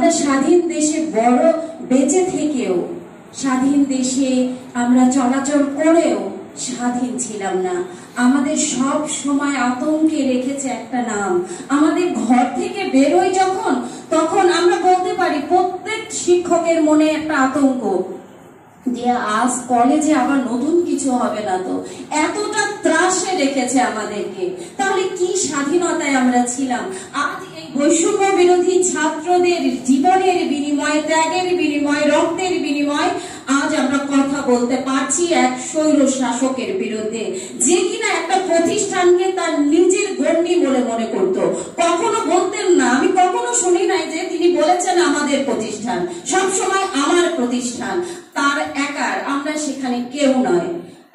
আমরা স্বাধীন দেশে বড় বেঁচে থেকেও, স্বাধীন দেশে আমরা চলাচল করেও স্বাধীন ছিলাম না। আমাদের সব সময় আতঙ্কে রেখেছে একটা নাম। আমাদের ঘর থেকে বেরোই যখন, তখন আমরা বলতে পারি প্রত্যেক শিক্ষকের মনে একটা আতঙ্ক যে আজ কলেজে আবার নতুন কিছু হবে না তো। এতটা ত্রাসে রেখেছে আমাদেরকে। তাহলে কি স্বাধীনতায় আমরা ছিলাম? আজ এই বৈষম্য বিরোধী ছাত্রদের জীবনের বিনিময়ে, ত্যাগের বিনিময়ে, রক্তের বিনিময়ে আজ আমরা কথা বলতে পারছি এক স্বৈর শাসকের বিরুদ্ধে, যে কিনা একটা প্রতিষ্ঠানকে তার নিজের গণ্ডি বলে মনে করত। কখনো বলতেন না, আমি কখনো শুনি নাই যে তিনি বলেছেন আমাদের প্রতিষ্ঠান, সব সময় আমার প্রতিষ্ঠান, তার একার, আমরা সেখানে কেউ নয়।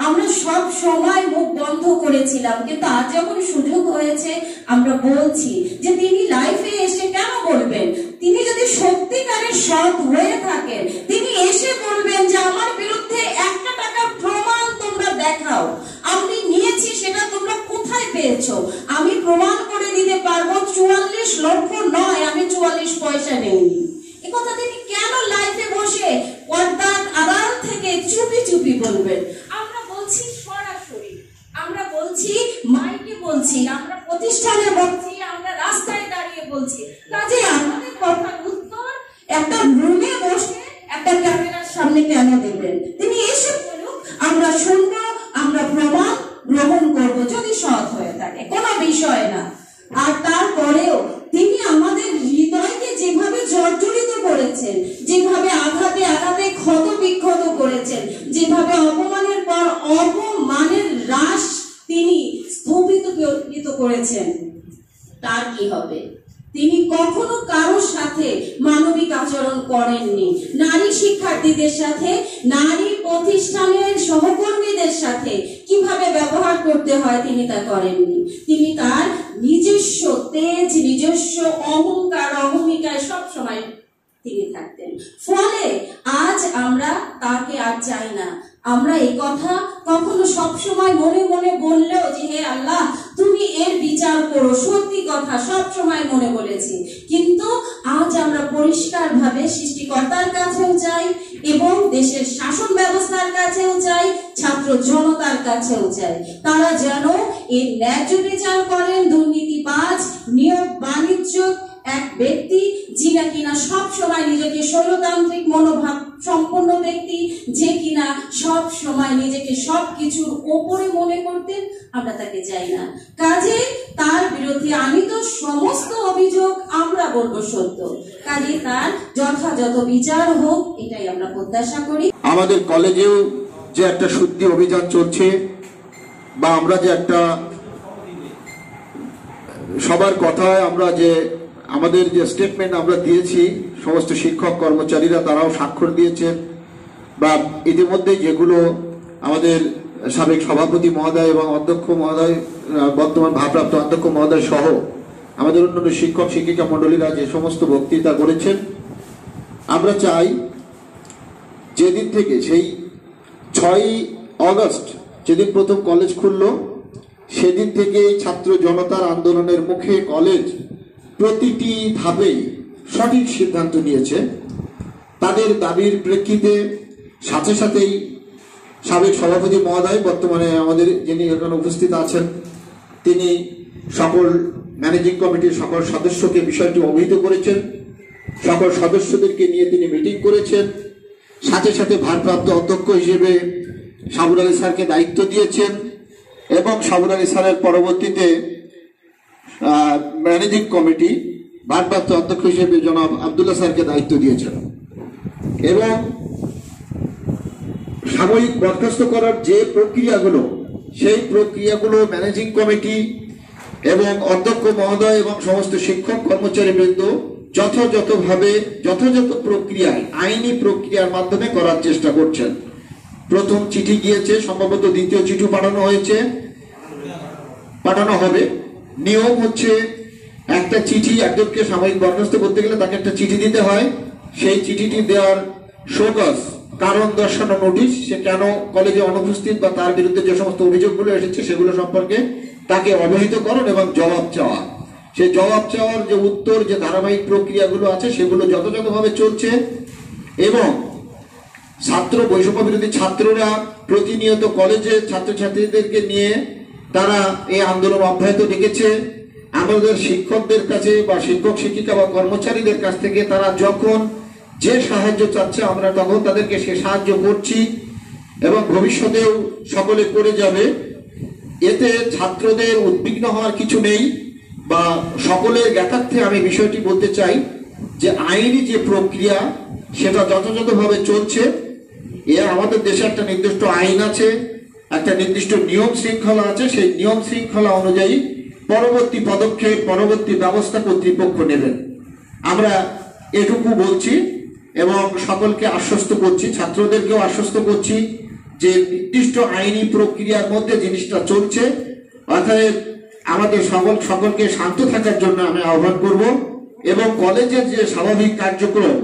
আমরা সব সময় মুখ বন্ধ করেছিলাম, কিন্তু আজ যখন সুযোগ হয়েছে আমরা বলছি যে তিনি লাইফে এসে কেন বলবেন? তিনি যদি সত্যিকারের সৎ হয়ে থাকেন, তিনি এসে বলবেন যে আমার বিরুদ্ধে একটা টাকা প্রমাণ তোমরা দেখাও, আমি নিয়েছি, সেটা তোমরা কোথায় পেয়েছো? আমি প্রমাণ করে দিতে পারবো 44 লক্ষ নয়, আমি 44 পয়সা নেইনি। এ কথা তিনি কেন লাইফে বসে পর্দার আড়াল থেকে চুপি চুপি বলবেন? আমরা বলছি সরাসরি, আমরা বলছি মাইকে বলছি, আমরা প্রতিষ্ঠানে বলছি, আমরা রাস্তায় দাঁড়িয়ে বলছি। কাজে আমাদের কথার উত্তর একটা রুমে বসে একটা ক্যামেরার সামনে কেন দেবেন? তিনি এসে বলুক, আমরা শুনবো, আমরা প্রমাণ গ্রহণ করব যদি সৎ হয়ে থাকে, কোনো বিষয় না। আর তারপরেও তিনি আমাদের হৃদয়কে যেভাবে জর্জরিত করেছেন, যেভাবে আঘাতে আঘাতে ক্ষত বিক্ষত করেছেন, যেভাবে অপমানের পর অপমানের হ্রাস তিনি স্থগিত করেছেন, তার কি হবে? তিনি কখনো কারোর সাথে মানবিক আচরণ করেননি। নারী শিক্ষার্থীদের সাথে, নারী প্রতিষ্ঠানের সহকর্মীদের সাথে কিভাবে ব্যবহার করতে হয় তিনি তা করেননি। তিনি তার নিজস্ব তেজ, নিজস্ব অহংকার, অহমিকায় সব সময় তিনি থাকতেন। ফলে আজ আমরা তাকে আর চাই না। আমরা এই কথা কখনো সবসময় মনে মনে বললেও যে হে আল্লাহ তুমি এর বিচার করো, সত্যি কথা সব সময় মনে বলেছি, কিন্তু আজ আমরা পরিষ্কার ভাবে সৃষ্টিকর্তার কাছেও চাই এবং দেশের শাসন ব্যবস্থার কাছেও চাই, ছাত্র জনতার কাছেও চাই, তারা যেন এর ন্যায্য বিচার করেন। দুর্নীতিবাজ, নিয়োগ বাণিজ্য এক ব্যক্তি যিনি কিনা সব সময় নিজেকে স্বৈরতান্ত্রিক মনোভাব সম্পন্ন ব্যক্তি, যে কিনা সব সময় নিজেকে সবকিছুর ওপরে মনে করতেন, আমরা তাকে চাই না। কাজে তার বিরুদ্ধে আনিত সমস্ত অভিযোগ আমরা বলবো সত্য, কাজে তার যথাযথ বিচার হোক, এটাই আমরা প্রত্যাশা করি। আমাদের কলেজেও যে একটা শুদ্ধি অভিযান চলছে, বা আমরা যে একটা সবার কথায় আমরা যে আমাদের যে স্টেটমেন্ট আমরা দিয়েছি, সমস্ত শিক্ষক কর্মচারীরা তারাও স্বাক্ষর দিয়েছেন, বা ইতিমধ্যে যেগুলো আমাদের সাবেক সভাপতি মহোদয় এবং অধ্যক্ষ মহোদয়, বর্তমান ভারপ্রাপ্ত অধ্যক্ষ মহোদয় সহ আমাদের অন্যান্য শিক্ষক শিক্ষিকা মন্ডলীরা যে সমস্ত বক্তৃতা করেছেন, আমরা চাই যেদিন থেকে, সেই 6 আগস্ট যেদিন প্রথম কলেজ খুলল, সেদিন থেকে ছাত্র জনতার আন্দোলনের মুখে কলেজ প্রতিটি ধাপেই সঠিক সিদ্ধান্ত নিয়েছে। তাদের দাবির প্রেক্ষিতে সাথে সাথেই সাবেক সভাপতি মহোদয়, বর্তমানে আমাদের যিনি এখানে উপস্থিত আছেন, তিনি সকল ম্যানেজিং কমিটির সকল সদস্যকে বিষয়টি অবহিত করেছেন, সকল সদস্যদেরকে নিয়ে তিনি মিটিং করেছেন, সাথে সাথে ভারপ্রাপ্ত অধ্যক্ষ হিসেবে সাবুর আলী স্যারকে দায়িত্ব দিয়েছেন এবং সাবুর আলী স্যারের পরবর্তীতে ম্যানেজিং কমিটি ভারপ্রাপ্ত অধ্যক্ষ হিসেবে জনাব আব্দুল্লাহ স্যারকে দায়িত্ব দিয়েছেন। এবং সাময়িক বরখাস্ত করার যে প্রক্রিয়াগুলো, সেই প্রক্রিয়াগুলো ম্যানেজিং কমিটি এবং অধ্যক্ষ মহোদয় এবং সমস্ত শিক্ষক কর্মচারীবৃন্দ যথাযথভাবে যথাযথ প্রক্রিয়ায়, আইনি প্রক্রিয়ার মাধ্যমে করার চেষ্টা করছেন। প্রথম চিঠি গিয়েছে, সম্ভবত দ্বিতীয় চিঠি পাঠানো হবে। নিয়ম হচ্ছে একটা চিঠি, একজনকে সাময়িক বরখাস্ত করতে গেলে তাকে একটা চিঠি দিতে হয়। সেই চিঠিটি দেওয়ার শোকজ, কারণ দর্শানো নোটিশ, সে কেন কলেজে অনুপস্থিত বা তার বিরুদ্ধে যে সমস্ত অভিযোগগুলো এসেছে সেগুলো সম্পর্কে তাকে অবহিত করণ এবং জবাব চাওয়া। সেই জবাব চাওয়ার যে উত্তর, যে ধারাবাহিক প্রক্রিয়াগুলো আছে সেগুলো যথাযথভাবে চলছে। এবং ছাত্র বৈষম্য বিরোধী ছাত্ররা প্রতিনিয়ত কলেজে ছাত্রছাত্রীদেরকে নিয়ে তারা এই আন্দোলন অব্যাহত রেখেছে। আমাদের শিক্ষকদের কাছে বা শিক্ষক শিক্ষিকা বা কর্মচারীদের কাছ থেকে তারা যখন যে সাহায্য চাচ্ছে আমরা তখন তাদেরকে সে সাহায্য করছি এবং ভবিষ্যতেও সকলে করে যাবে। এতে ছাত্রদের উদ্বিগ্ন হওয়ার কিছু নেই বা সকলের জ্ঞাতার্থে আমি বিষয়টি বলতে চাই যে আইনি যে প্রক্রিয়া সেটা যথাযথভাবে চলছে। আমাদের দেশে একটা নির্দিষ্ট আইন আছে, একটা নির্দিষ্ট নিয়ম শৃঙ্খলা আছে, সেই নিয়ম শৃঙ্খলা অনুযায়ী পরবর্তী পদক্ষেপ, পরবর্তী ব্যবস্থা কর্তৃপক্ষ নেবেন। আমরা এটুকু বলছি এবং সকলকে আশ্বস্ত করছি, ছাত্রদেরকেও আশ্বস্ত করছি যে নির্দিষ্ট আইনি প্রক্রিয়ার মধ্যে জিনিসটা চলছে। অর্থাৎ আমাদের সকলকে শান্ত থাকার জন্য আমি আহ্বান করব এবং কলেজের যে স্বাভাবিক কার্যক্রম,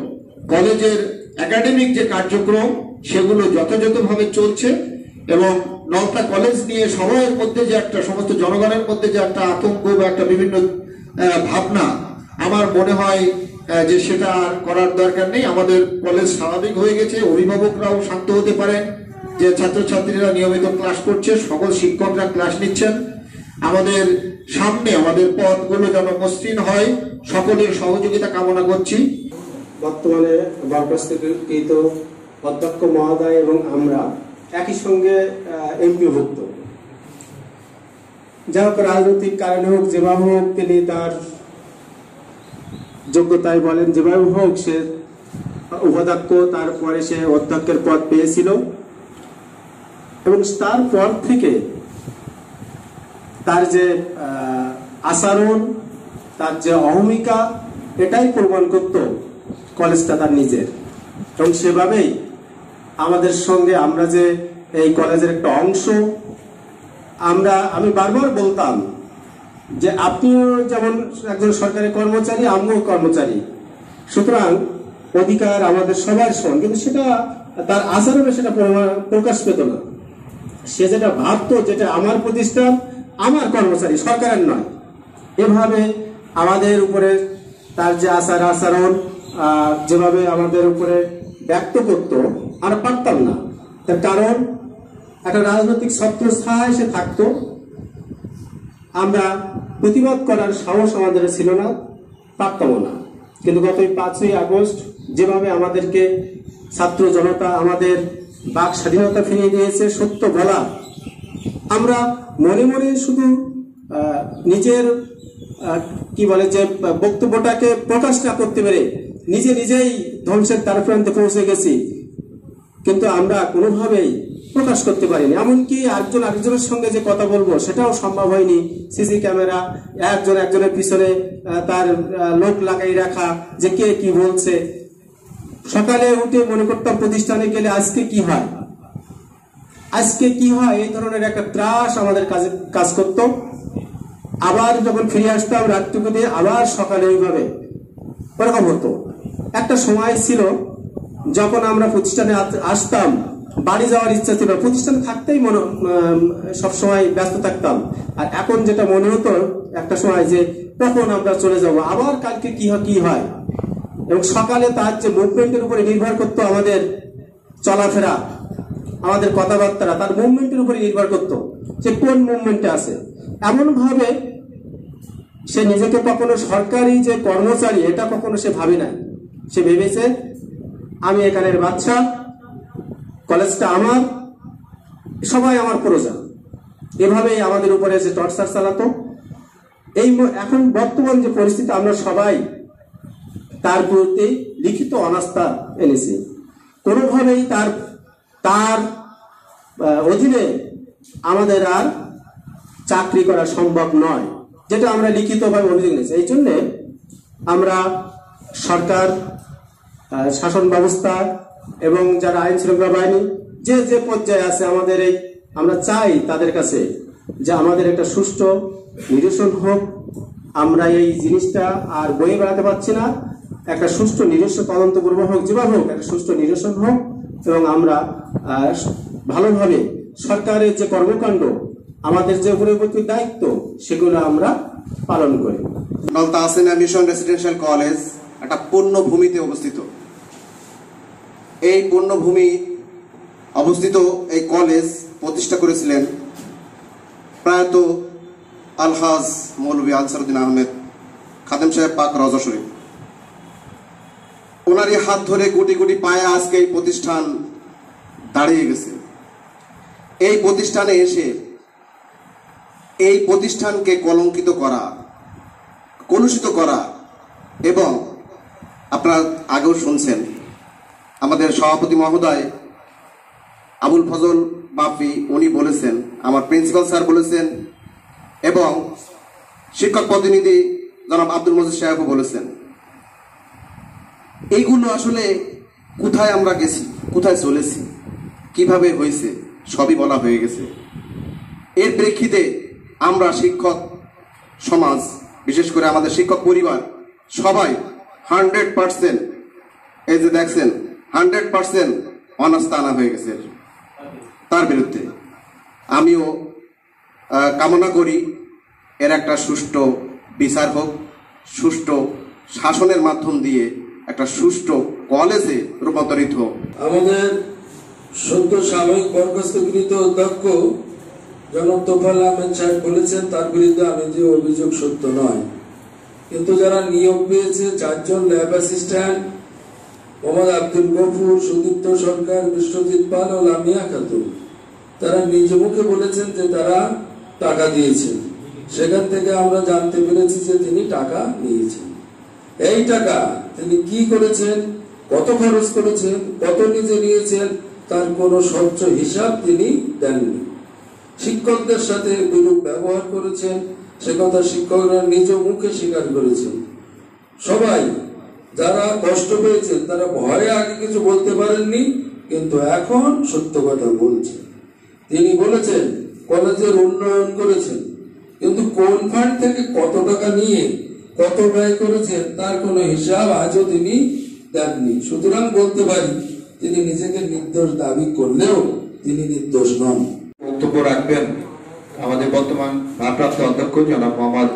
কলেজের একাডেমিক যে কার্যক্রম সেগুলো যথাযথভাবে চলছে। এবং নলতা কলেজ নিয়ে সবার মধ্যে যে একটা, সমস্ত জনগণের মধ্যে যে একটা আতঙ্ক বা একটা বিভিন্ন ভাবনা, আমার মনে হয় যে সেটা আর করার দরকার নেই। আমাদের কলেজ স্বাভাবিক হয়ে গেছে, অভিভাবকরাও শান্ত হতে পারেন যে ছাত্রছাত্রীরা নিয়মিত ক্লাস করছে, সকল শিক্ষকরা ক্লাস নিচ্ছেন। আমাদের সামনে আমাদের পথগুলো যেন মসৃণ হয়, সকলের সহযোগিতা কামনা করছি। বর্তমানে বরখাস্তকৃত অধ্যক্ষ মহোদয় এবং আমরা একই সঙ্গে এমপিভুক্ত। যা হোক, রাজনৈতিক কারণে হোক, যেভাবে হোক, তিনি তার যোগ্যতায় বলেন যেভাবে হোক সে উপাধ্যক্ষ, তারপরে সে অধ্যক্ষের পদ পেয়েছিল এবং তারপর থেকে তার যে আচরণ, তার যে অহমিকা, এটাই প্রমাণ করত কলেজটা তার নিজের। এবং সেভাবেই আমাদের সঙ্গে, আমরা যে এই কলেজের একটা অংশ, আমি বারবার বলতাম যে আপনিও যেমন একজন সরকারি কর্মচারী, আমিও কর্মচারী, সুতরাং অধিকার আমাদের সবার সমান। কিন্তু সেটা তার আচরণে সেটা প্রকাশ পেত না। সে যেটা ভাবতো, যেটা আমার প্রতিষ্ঠান, আমার কর্মচারী, সরকারের নয়, এভাবে আমাদের উপরে তার যে আচরণ যেভাবে আমাদের উপরে ব্যক্ত করত, আমরা পারতাম না। তার কারণ একটা রাজনৈতিক ছত্রছায়ায় সে থাকতো, আমরা প্রতিবাদ করার সাহস আমাদের ছিল না, পারতামও না। কিন্তু গত 5ই আগস্ট যেভাবে আমাদেরকে ছাত্র জনতা আমাদের বাক স্বাধীনতা ফিরিয়ে দিয়েছে, সত্য বলা, আমরা মনে মনে শুধু নিজের কি বলে যে বক্তব্যটাকে প্রকাশ না করতে পেরে নিজেই ধ্বংসের দ্বারপ্রান্তে পৌঁছে গেছি, কিন্তু আমরা কোনোভাবেই প্রকাশ করতে পারিনি। এমনকি আরেকজনের সঙ্গে যে কথা বলবো সেটাও সম্ভব হয়নি। সিসি ক্যামেরা, একজনের পিছনে তার লোক লাগাই রাখা, যে কে কি বলছে। সকালে উঠে মনে করতাম প্রতিষ্ঠানে গেলে আজকে কি হয়, এই ধরনের একটা ত্রাস আমাদের কাজ করত। আবার যখন ফিরে আসতাম রাতটুকু দিয়ে, আবার সকালে ওইভাবে ওরকম হতো। একটা সময় ছিল যখন আমরা প্রতিষ্ঠানে আসতাম, বাড়ি যাওয়ার ইচ্ছা ছিল, প্রতিষ্ঠানে থাকতেই সবসময় ব্যস্ত থাকতাম। আর এখন যেটা মনে হতো একটা সময় যে কখন আমরা চলে যাব, আবার কালকে কি হয়। এবং সকালে তার যে মুভমেন্টের উপরে নির্ভর করতো আমাদের চলাফেরা, আমাদের কথাবার্তা, তার মুভমেন্টের উপরে নির্ভর করতো যে কোন মুভমেন্টে আছে। এমন ভাবে সে নিজেকে কখনো সরকারি যে কর্মচারী এটা কখনো সে ভাবে নাই। সে ভেবেছে আমি এখানের বাচ্চা, কলেজটা আমার, সবাই আমার প্রজা। এভাবেই আমাদের উপরে যে টর্চার চালাতো। এখন বর্তমান যে পরিস্থিতি, আমরা সবাই তার প্রতি লিখিত অনাস্থা এনেছি। কোনোভাবেই তার অধীনে আমাদের আর চাকরি করা সম্ভব নয়, যেটা আমরা লিখিতভাবে অভিযোগ নিয়েছি। এই জন্যে আমরা সরকার, শাসন ব্যবস্থা এবং যারা আইন শৃঙ্খলা বাহিনী যে পর্যায়ে আছে আমাদের আমরা চাই তাদের কাছে যে আমাদের একটা সুষ্ঠু নিরসন হোক। আমরা এই জিনিসটা আর বয়ে বেড়াতে পারছি না। একটা সুষ্ঠু নিরসন তদন্তপূর্বক হোক, যেভাবে হোক একটা সুষ্ঠু নিরসন হোক এবং আমরা ভালোভাবে সরকারের যে কর্মকাণ্ড, আমাদের যে উপরে দায়িত্ব, সেগুলো আমরা পালন করি। নলতা আসেনা মিশন রেসিডেন্সিয়াল কলেজ একটা পূর্ণভূমিতে অবস্থিত। এই পূর্ণভূমি অবস্থিত এই কলেজ প্রতিষ্ঠা করেছিলেন প্রয়াত আলহাজ মৌলভী আনসারউদ্দিন আহমেদ খাদেম সাহেব পাক রওজা শরীফ। ওনারই হাত ধরে কোটি কোটি পায়ে আজকে এই প্রতিষ্ঠান দাঁড়িয়ে গেছে। এই প্রতিষ্ঠানে এসে এই প্রতিষ্ঠানকে কলঙ্কিত করা, কলুষিত করা, এবং আপনারা আগেও শুনছেন আমাদের সভাপতি মহোদয় আবুল ফজল বাপি উনি বলেছেন, আমার প্রিন্সিপাল স্যার বলেছেন, এবং শিক্ষক প্রতিনিধি জনাব আব্দুল মজিদ সাহেবও বলেছেন। এইগুলো আসলে কোথায় আমরা গেছি, কোথায় চলেছি, কিভাবে হয়েছে সবই বলা হয়ে গেছে। এর প্রেক্ষিতে আমরা শিক্ষক সমাজ, বিশেষ করে আমাদের শিক্ষক পরিবার সবাই 100%, এই যে দেখছেন 100% অনাস্থা আনা হয়ে গেছে তার বিরুদ্ধে। আমিও কামনা করি এর একটা সুষ্ঠু বিচার হোক, সুষ্ঠু শাসনের মাধ্যম দিয়ে একটা সুষ্ঠু কলেজে রূপান্তরিত হোক। আমাদের সদ্য সাময়িক বরখাস্তকৃত অধ্যক্ষ জনাব তোফায়েল আহমেদ সাহেব বলেছেন তার বিরুদ্ধে আমি যে অভিযোগ সত্য নয়, কিন্তু যারা নিয়োগ পেয়েছে 4 জন ল্যাব অ্যাসিস্ট্যান্ট মোহাম্মদ আব্দুল গফুর, সুদীপ্ত সরকার, বিশ্বজিৎ পাল ও লামিয়া খাতুন, তারা নিজ মুখে বলেছেন যে তারা টাকা দিয়েছেন। সেখান থেকে আমরা জানতে পেরেছি যে তিনি টাকা নিয়েছেন। এই টাকা তিনি কি করেছেন, কত খরচ করেছেন, কত নিজে নিয়েছেন, তার কোনো স্বচ্ছ হিসাব তিনি দেননি। শিক্ষকদের সাথে বিরূপ ব্যবহার করেছেন, সে কথা শিক্ষকরা নিজ মুখে স্বীকার করেছেন। সবাই যারা কষ্ট পেয়েছেন তারা ভয়ে আগে কিছু বলতে পারেননি, কিন্তু এখন সত্য কথা বলছেন। তিনি বলেছেন কলেজের উন্নয়ন করেছেন, কিন্তু কোন ফান্ড থেকে কত টাকা নিয়ে কত ব্যয় করেছেন তার কোনো হিসাব আজও তিনি দেননি। সুতরাং বলতে পারি তিনি নিজেকে নির্দোষ দাবি করলেও তিনি নির্দোষ নন। বক্তব্য রাখবেন আমাদের বর্তমান ভারপ্রাপ্ত অধ্যক্ষ জনাব মোহাম্মদ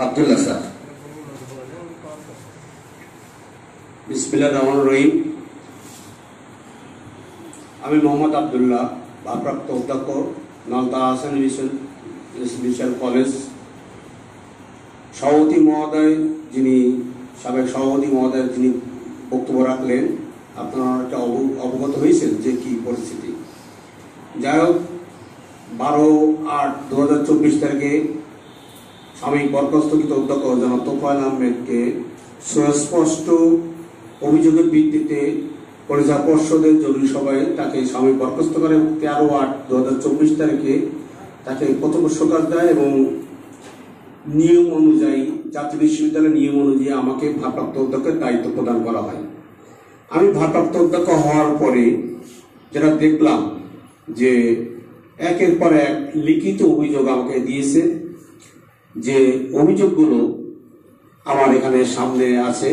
আব্দুল্লাহ স্যার। বিসমিল্লাহির রহমানির রহিম। আমি মোহাম্মদ আব্দুল্লাহ, ভারপ্রাপ্ত অধ্যক্ষ নলতা আসেনা মিশন রেসিডেন্সিয়াল কলেজ। সভাপতি মহোদয় যিনি, সাবেক সভাপতি মহোদয় যিনি বক্তব্য রাখলেন, আপনারা একটা অবগত হয়েছেন যে কি পরিস্থিতি। যাই হোক, 12/8/2024 তারিখে সাময়িক বরখাস্তকৃত অধ্যক্ষ জনাব তোফায়েল আহমেদকে সুস্পষ্ট অভিযোগের ভিত্তিতে পরিচালনা পর্ষদের জরুরি সভায় তাকে সাময়িক বরখাস্ত করে 13/8/2024 তারিখে তাকে প্রথমস্বকাশ দেয় এবং নিয়ম অনুযায়ী, জাতীয় বিশ্ববিদ্যালয়ের নিয়ম অনুযায়ী আমাকে ভারপ্রাপ্ত অধ্যক্ষের দায়িত্ব প্রদান করা হয়। আমি ভারপ্রাপ্ত অধ্যক্ষ হওয়ার পরে যেটা দেখলাম যে একের পর এক লিখিত অভিযোগ আমাকে দিয়েছে, যে অভিযোগগুলো আমার এখানে সামনে আছে।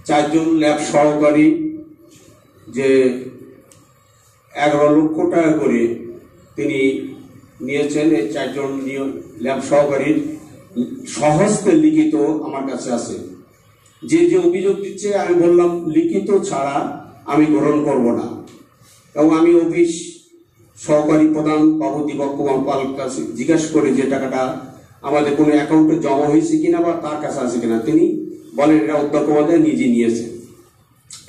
4 জন ল্যাব সহকারী যে 11 লক্ষ টাকা করে তিনি নিয়েছেন, এই 4 জন ল্যাব সহকারীর সহস্তে লিখিত আমার কাছে আছে। যে যে অভিযোগ দিচ্ছে আমি বললাম লিখিত ছাড়া আমি গ্রহণ করব না, এবং আমি অফিস সহকারী প্রধান বাবু দীপক কুমার পালের কাছে জিজ্ঞাসা করে যে টাকাটা আমাদের কোনো অ্যাকাউন্টে জমা হয়েছে কিনা বা তার কাছে আছে কিনা, তিনি বলেন এটা অধ্যক্ষ মহোদয় নিজে নিয়েছে।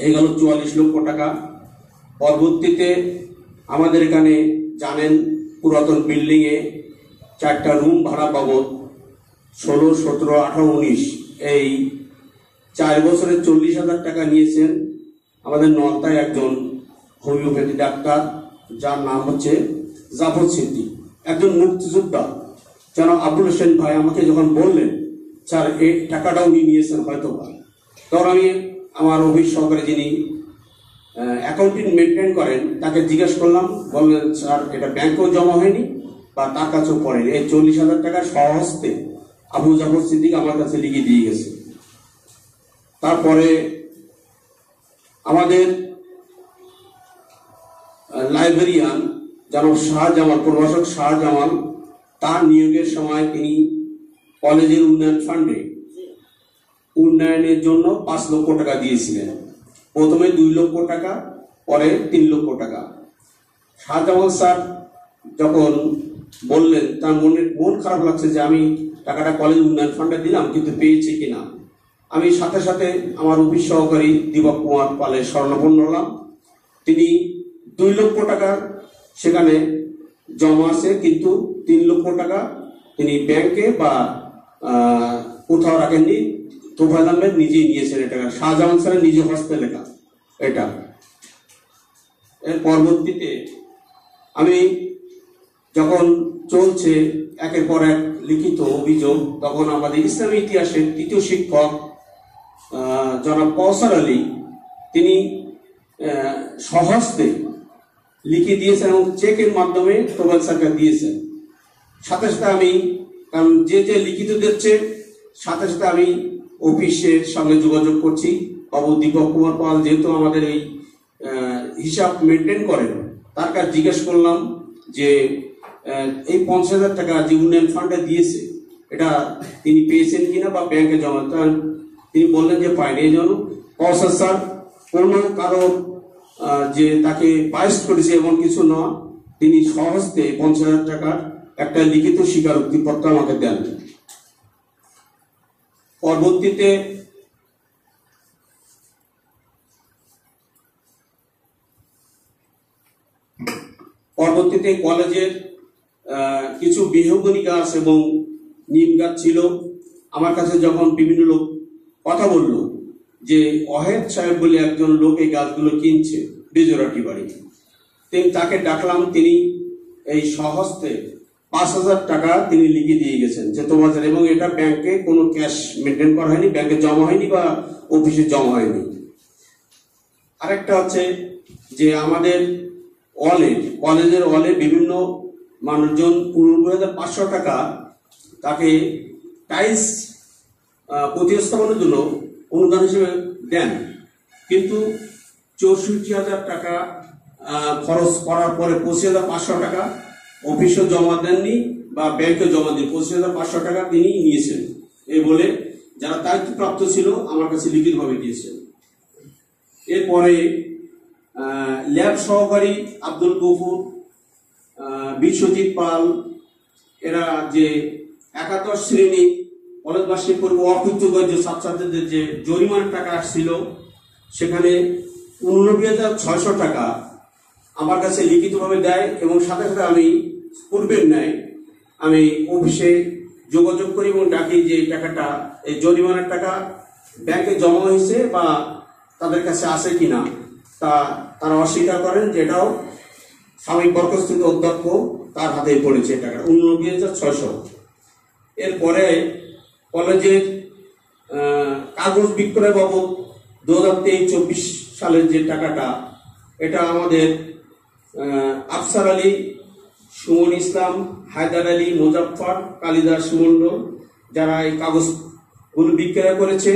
এই গেল 44 লক্ষ টাকা। পরবর্তীতে আমাদের এখানে জানেন পুরাতন বিল্ডিং এ 4টা রুম ভাড়া বাবদ 16, 17, 18, 19 এই 4 বছরে 40,000 টাকা নিয়েছেন আমাদের নলতায় একজন হোমিওপ্যাথি ডাক্তার, যার নাম হচ্ছে জাফর সিদ্দিক, একজন মুক্তিযোদ্ধা। যেন আবুল হোসেন ভাই আমাকে যখন বললেন স্যার এই টাকাটা উনি নিয়েছেন হয়তো বা, তখন আমি আমার অফিস সহকারে যিনি অ্যাকাউন্টিং মেনটেন করেন তাকে জিজ্ঞেস করলাম, বললেন স্যার এটা ব্যাংকেও জমা হয়নি বা তার কাছেও পড়েনি। এই 40,000 টাকা সহস্তে আবু জাফর সিদ্দিক আমার কাছে লিখে দিয়ে গেছে। তারপরে আমাদের লাইব্রেরিয়ান জনাব শাহজামাল, প্রভাষক শাহজামাল, তার নিয়োগের সময় তিনি কলেজের উন্নয়ন ফান্ডে উন্নয়নের জন্য 5 লক্ষ টাকা দিয়েছিলেন। প্রথমে 2 লক্ষ টাকা, পরে 3 লক্ষ টাকা। শাহজামাল স্যার যখন বললেন, তার মন খারাপ লাগছে যে আমি টাকাটা কলেজ উন্নয়ন ফান্ডে দিলাম, কিন্তু পেয়েছি কিনা। আমি সাথে সাথে আমার অফিস সহকারী দীপক কুমার পালের শরণাপন্ন হলাম। তিনি 2 লক্ষ টাকা সেখানে জমা আছে, কিন্তু 3 লক্ষ টাকা তিনি ব্যাংকে বা কোথাও রাখেননি। তোফায়েল আহমেদ নিজেই নিয়েছেন এটা, শাহজাহান স্যারের নিজে হস্তে লেখা এটা। এর পরবর্তীতে আমি যখন চলছে একের পর এক লিখিত অভিযোগ, তখন আমাদের ইসলামী ইতিহাসের 3য় শিক্ষক জনাব কওসার আলী তিনি সহস্তে লিখে দিয়েছেন এবং চেকের মাধ্যমে তোফায়েল স্যারকে দিয়েছেন। সাথে সাথে আমি, কারণ যে লিখিত দিচ্ছে, সাথে সাথে আমি অফিসের সঙ্গে যোগাযোগ করছি। বাবু দীপক কুমার পাল যেহেতু আমাদের এই হিসাব মেনটেন করেন, তার কাছে জিজ্ঞেস করলাম যে এই 50,000 টাকা যে উন্নয়ন ফান্ডে দিয়েছে, এটা তিনি পেয়েছেন কিনা বা ব্যাংকে জমা। তিনি বললেন যে পায়নি। এই জন্য কওসার স্যার কোনো কারণ যে তাকে বাইশ করেছে এমন কিছু না, তিনি সহজে 50,000 টাকার একটা লিখিত স্বীকারোক্তিপত্র আমাকে দেন। পরবর্তীতে কলেজের কিছু বিহঙ্গনী গাছ এবং নিম গাছ ছিল। আমার কাছে যখন বিভিন্ন লোক কথা বলল যে ওয়াহেদ সাহেব বলে একজন লোক এই গাছগুলো কিনছে বেজোরাটি বাড়ি, তাকে ডাকলাম। তিনি এই সহস্তে 5,000 টাকা তিনি লিখে দিয়ে গেছেন যে তোমাদের, এবং এটা ব্যাংকে কোনো ক্যাশ মেনটেন করা হয়নি, ব্যাংকে জমা হয়নি বা অফিসে জমা হয়নি। আরেকটা হচ্ছে যে আমাদের কলেজের ওয়ালে বিভিন্ন মানুষজন 15,500 টাকা তাকে টাইলস প্রতিস্থাপনের জন্য অনুদান হিসেবে দেন, কিন্তু 64,000 টাকা খরচ করার পরে 25,500 টাকা অফিসে জমা দেননি বা ব্যাংকে জমা দেন। 25,500 টাকা তিনি নিয়েছেন, এই বলে যারা দায়িত্বপ্রাপ্ত ছিল আমার কাছে লিখিতভাবে দিয়েছেন। এরপরে ল্যাব সহকারী আব্দুল গফুর, বিশ্বজিৎ পাল, এরা যে 71 শ্রেণী কলেজ বার্ষিক পূর্ব অকৃতজ্ঞ যে ছাত্রছাত্রীদের যে জরিমানার টাকা আসছিল, সেখানে 89,600 টাকা আমার কাছে লিখিতভাবে দেয়। এবং সাথে সাথে আমি পূর্বের ন্যায় আমি অফিসে যোগাযোগ করি এবং ডাকি যে এই টাকাটা, এই জরিমানার টাকা ব্যাংকে জমা হয়েছে বা তাদের কাছে আছে কিনা। তারা অস্বীকার করেন যে এটাও সাময়িক বরখাস্ত অধ্যক্ষ তার হাতে পড়েছে টাকা 89,600। এরপরে কলেজের কাগজ বিক্রয় বাবদ 2023-24 সালের যে টাকাটা, এটা আমাদের আফসার আলী, সুমন ইসলাম, হায়দার আলী, মুজাফফর, কালিদাস মন্ডল যারা এই কাগজগুলো বিক্রয় করেছে,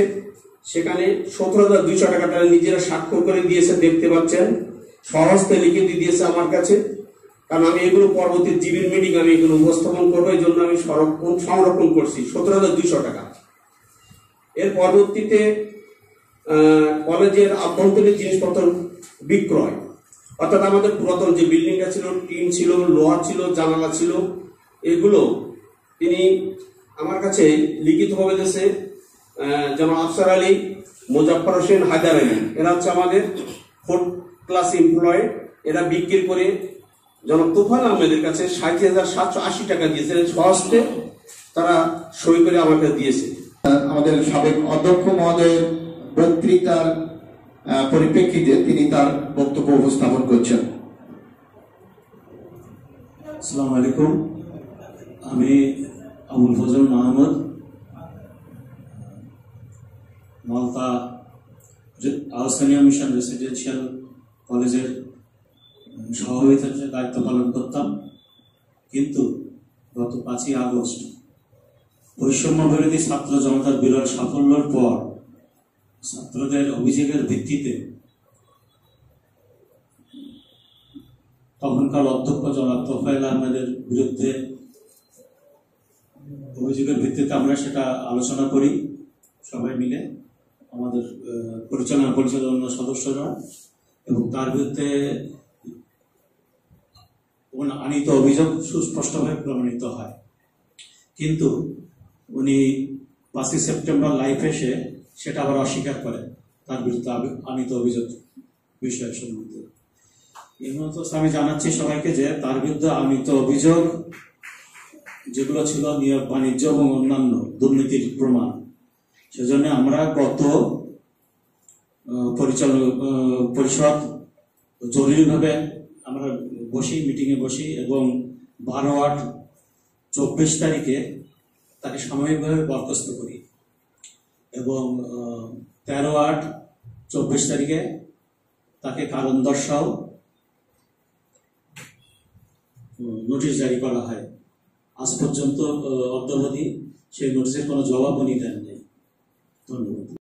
সেখানে 17,200 টাকা তারা নিজেরা স্বাক্ষর করে দিয়েছে, দেখতে পাচ্ছেন, সহজতে লিখে দিয়েছে আমার কাছে। কারণ আমি এগুলো পরবর্তী জিবির মিটিং আমি এগুলো উপস্থাপন করবো, এই জন্য আমি সংরক্ষণ করছি 17,200 টাকা। এর পরবর্তীতে কলেজের আভ্যন্তরীণ জিনিসপত্র বিক্রয়, অর্থাৎ আমাদের পুরাতন যে বিল্ডিংটা ছিল, টিন ছিল, লোহা ছিল, জানালা ছিল, এগুলো তিনি আমার কাছে লিখিতভাবে দিয়েছে। যেমন আফসার আলী, মুজাফফর হোসেন, হায়দার আলী, এরা হচ্ছে আমাদের 4th ক্লাস এমপ্লয়। এরা বিক্রি করে জনাব তোফায়েল আহমেদের কাছে 60,780 টাকা দিয়েছে, সহস্তে তারা সই করে আমাকে দিয়েছে। আমাদের সাবেক অধ্যক্ষ মহোদয়ের বক্তৃতার পরিপ্রেক্ষিতে তিনি তার বক্তব্য উপস্থাপন করছেন। আসসালামু আলাইকুম, আমি আবুল ফজল মাহমুদ, মালতা আহসানিয়া মিশন রেসিডেন্সিয়াল কলেজের সভাপতির দায়িত্ব পালন করতাম। কিন্তু গত 5ই আগস্ট বৈষম্য বিরোধী ছাত্র জনতার বিরল সাফল্যের পর ছাত্রদের অভিযোগের ভিত্তিতে তখনকার অধ্যক্ষ জনাব তোফায়েল আহমেদের বিরুদ্ধে অভিযোগের ভিত্তিতে আমরা সেটা আলোচনা করি। সবাই মিলে আমাদের পরিচালনা পরিষদের অন্য সদস্যরা, এবং তার বিরুদ্ধে আনিত অভিযোগ সুস্পষ্টভাবে প্রমাণিত হয়। কিন্তু উনি 5ই সেপ্টেম্বর লাইভ এসে সেটা আবার অস্বীকার করেন তার বিরুদ্ধে আনিত অভিযোগ বিষয় সম্বন্ধে। এই মতো আমি জানাচ্ছি সবাইকে যে তার বিরুদ্ধে আনিত অভিযোগ যেগুলো ছিল নিয়োগ বাণিজ্য এবং অন্যান্য দুর্নীতির প্রমাণ, সেজন্য আমরা গত পরিষদ জরুরিভাবে আমরা মিটিংয়ে বসি এবং 12/8/24 তারিখে তাকে সাময়িকভাবে বরখাস্ত করি এবং 13/8/24 তারিখে তাকে কারণ দর্শাও নোটিশ জারি করা হয়। আজ পর্যন্ত অদ্যাবধি সেই নোটিশের কোনো জবাব উনি দেন নাই। ধন্যবাদ।